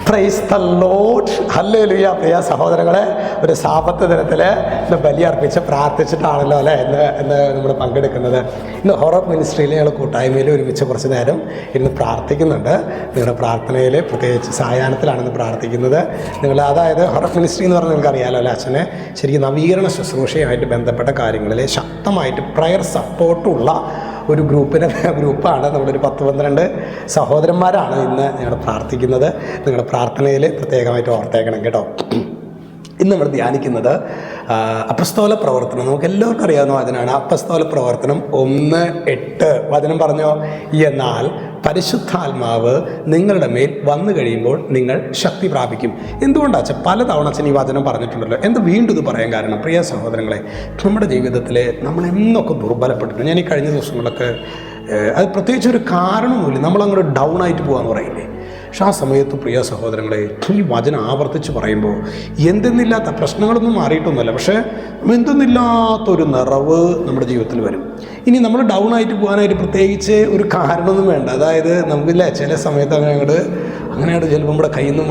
Praise the Lord. Hallelujah. പ്രിയ സഹോദരങ്ങളെ, ഒരു Sabbath ദിനത്തിൽ ഇന്ന് ബലി അർപ്പിച്ച് പ്രാർത്ഥിച്ചിട്ടാണല്ലോ അല്ലേ ഇന്ന് നമ്മൾ പങ്കെടുക്കുന്നത്. ഇന്ന് ഹൊറർ മിനിസ്ട്രിയിൽ ഞങ്ങൾ കൂട്ടായ്മയിൽ ഒരുമിച്ച് കുറച്ച് നേരം ഇരുന്ന് പ്രാർത്ഥിക്കുന്നുണ്ട്. നിങ്ങളുടെ പ്രാർത്ഥനയിൽ പ്രത്യേകിച്ച് സായാഹ്നത്തിലാണെന്ന് പ്രാർത്ഥിക്കുന്നത്. അതായത് ഹൊറർ മിനിസ്ട്രി എന്ന് പറഞ്ഞാൽ നിങ്ങൾക്ക് അറിയാമല്ലോ അല്ലേ, അച്ഛനെ ശരിക്കും നവീകരണ ശുശ്രൂഷയുമായിട്ട് ബന്ധപ്പെട്ട കാര്യങ്ങളിൽ ശക്തമായിട്ട് പ്രയർ സപ്പോർട്ടുള്ള ഒരു ഗ്രൂപ്പാണ്. നമ്മളൊരു 10-12 സഹോദരന്മാരാണ് ഇന്ന് ഞങ്ങൾ പ്രാർത്ഥിക്കുന്നത്. നിങ്ങളുടെ പ്രാർത്ഥനയിൽ പ്രത്യേകമായിട്ട് ഓർത്തേക്കണം കേട്ടോ. ഇന്ന് നമ്മൾ ധ്യാനിക്കുന്നത് അപ്പസ്തോല പ്രവർത്തനം. നമുക്ക് എല്ലാവർക്കും അറിയാവുന്ന വചനമാണ് അപ്പസ്തോല പ്രവർത്തനം 1:8. വചനം പറഞ്ഞോ, എന്നാൽ പരിശുദ്ധാത്മാവ് നിങ്ങളുടെ മേൽ വന്നു കഴിയുമ്പോൾ നിങ്ങൾ ശക്തി പ്രാപിക്കും. എന്തുകൊണ്ടാണ് പലതവണ അച്ഛൻ ഈ വചനം പറഞ്ഞിട്ടുണ്ടല്ലോ, എന്ത് വീണ്ടും ഇത് പറയാൻ കാരണം? പ്രിയ സഹോദരങ്ങളെ, നമ്മുടെ ജീവിതത്തിൽ നമ്മളെന്നൊക്കെ ദുർബലപ്പെട്ടിട്ടുണ്ട്. ഞാൻ ഈ കഴിഞ്ഞ ദിവസങ്ങളൊക്കെ അത് പ്രത്യേകിച്ച് ഒരു കാരണമൊന്നുമില്ല, നമ്മളങ്ങോട്ട് ഡൗൺ ആയിട്ട് പോകാമെന്ന് പറയില്ലേ. പക്ഷെ ആ സമയത്ത് പ്രിയ സഹോദരങ്ങളെ, ഈ വചനം ആവർത്തിച്ച് പറയുമ്പോൾ എന്തെന്നില്ലാത്ത പ്രശ്നങ്ങളൊന്നും മാറിയിട്ടൊന്നുമല്ല, പക്ഷേ എന്തെന്നില്ലാത്തൊരു നിറവ് നമ്മുടെ ജീവിതത്തിൽ വരും. ഇനി നമ്മൾ ഡൗൺ ആയിട്ട് പോകാനായിട്ട് പ്രത്യേകിച്ച് ഒരു കാരണമൊന്നും വേണ്ട. അതായത് നമുക്കില്ല ചില സമയത്ത് അങ്ങോട്ട് ചിലപ്പോൾ നമ്മുടെ കയ്യിൽ നിന്ന്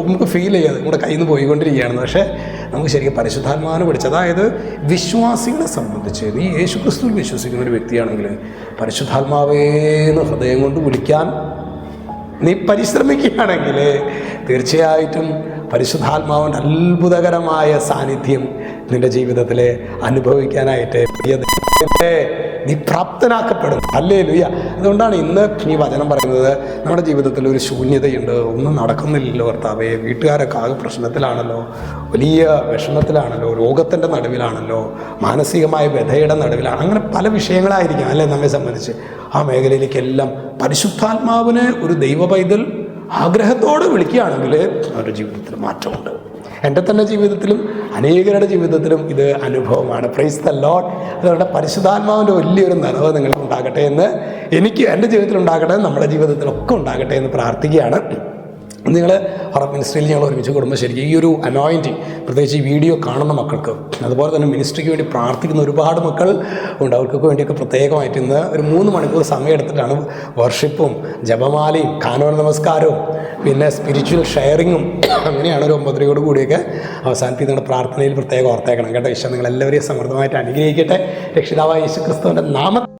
നമുക്ക് ഫീൽ ചെയ്യാതെ നമ്മുടെ കയ്യിൽ നിന്ന് പോയിക്കൊണ്ടിരിക്കുകയാണ്. പക്ഷേ നമുക്ക് ശരിക്കും പരിശുദ്ധാത്മാവിനെ പിടിച്ച്, അതായത് വിശ്വാസികളെ സംബന്ധിച്ച് നീ യേശുക്രിസ്തുവിൽ വിശ്വസിക്കുന്ന ഒരു വ്യക്തിയാണെങ്കിൽ പരിശുദ്ധാത്മാവേന്ന് ഹൃദയം കൊണ്ട് വിളിക്കാൻ നീ പരിശ്രമിക്കുകയാണെങ്കിൽ തീർച്ചയായിട്ടും പരിശുദ്ധാത്മാവിൻ്റെ അത്ഭുതകരമായ സാന്നിധ്യം നിൻ്റെ ജീവിതത്തിൽ അനുഭവിക്കാനായിട്ട് നീ പ്രാപ്തനാക്കപ്പെടും. ഹല്ലേലൂയ. അതുകൊണ്ടാണ് ഇന്ന് ഈ വചനം പറയുന്നത്, നമ്മുടെ ജീവിതത്തിൽ ഒരു ശൂന്യതയുണ്ട്, ഒന്നും നടക്കുന്നില്ലല്ലോ കർത്താവേ, വീട്ടുകാരൊക്കെ ആകെ പ്രശ്നത്തിലാണല്ലോ, വലിയ വിഷമത്തിലാണല്ലോ, രോഗത്തിൻ്റെ നടുവിലാണല്ലോ, മാനസികമായ വ്യഥയുടെ നടുവിലാണ്, അങ്ങനെ പല വിഷയങ്ങളായിരിക്കും അല്ലേ നമ്മെ സംബന്ധിച്ച്. ആ മേഖലയിലേക്കെല്ലാം പരിശുദ്ധാത്മാവിനെ ഒരു ദൈവ പൈതൽ ആഗ്രഹത്തോടെ വിളിക്കുകയാണെങ്കിൽ അവരുടെ ജീവിതത്തിൽ മാറ്റമുണ്ട്. എൻ്റെ തന്നെ ജീവിതത്തിലും അനേകരുടെ ജീവിതത്തിലും ഇത് അനുഭവമാണ്. Praise the Lord. അതുകൊണ്ട് പരിശുദ്ധാത്മാവിൻ്റെ വലിയൊരു നിറവ് നിങ്ങൾക്ക് ഉണ്ടാകട്ടെ എന്ന് എൻ്റെ ജീവിതത്തിൽ ഉണ്ടാകട്ടെ, നമ്മുടെ ജീവിതത്തിലൊക്കെ ഉണ്ടാകട്ടെ എന്ന് പ്രാർത്ഥിക്കുകയാണ്. നിങ്ങൾ ഹൊറർ മിനിസ്ട്രിയിൽ ഞങ്ങൾ ഒരുമിച്ച് കൂടുമ്പോൾ ശരിക്കും ഈ ഒരു അനോയിൻറ്റിങ്, പ്രത്യേകിച്ച് ഈ വീഡിയോ കാണുന്ന മക്കൾക്ക്, അതുപോലെ തന്നെ മിനിസ്ട്രിക്ക് വേണ്ടി പ്രാർത്ഥിക്കുന്ന ഒരുപാട് മക്കൾ ഉണ്ട്, അവർക്കൊക്കെ വേണ്ടിയൊക്കെ പ്രത്യേകമായിട്ട് ഇന്ന് ഒരു 3 മണിക്കൂർ സമയം എടുത്തിട്ടാണ് വർഷിപ്പും ജപമാലയും കാനോൻ നമസ്കാരവും പിന്നെ സ്പിരിച്വൽ ഷെയറിങ്ങും അങ്ങനെയാണ് ഒരു 9:30 കൂടിയൊക്കെ അവസാനിപ്പിക്കുന്ന പ്രാർത്ഥനയിൽ പ്രത്യേകം ഓർത്തേക്കണം കേട്ടോ. ഈശോ നിങ്ങളെല്ലാവരെയും സമൃദ്ധമായിട്ട് അനുഗ്രഹിക്കട്ടെ. രക്ഷിതാവായ യേശുക്രിസ്തുവിൻ്റെ നാമത്തിൽ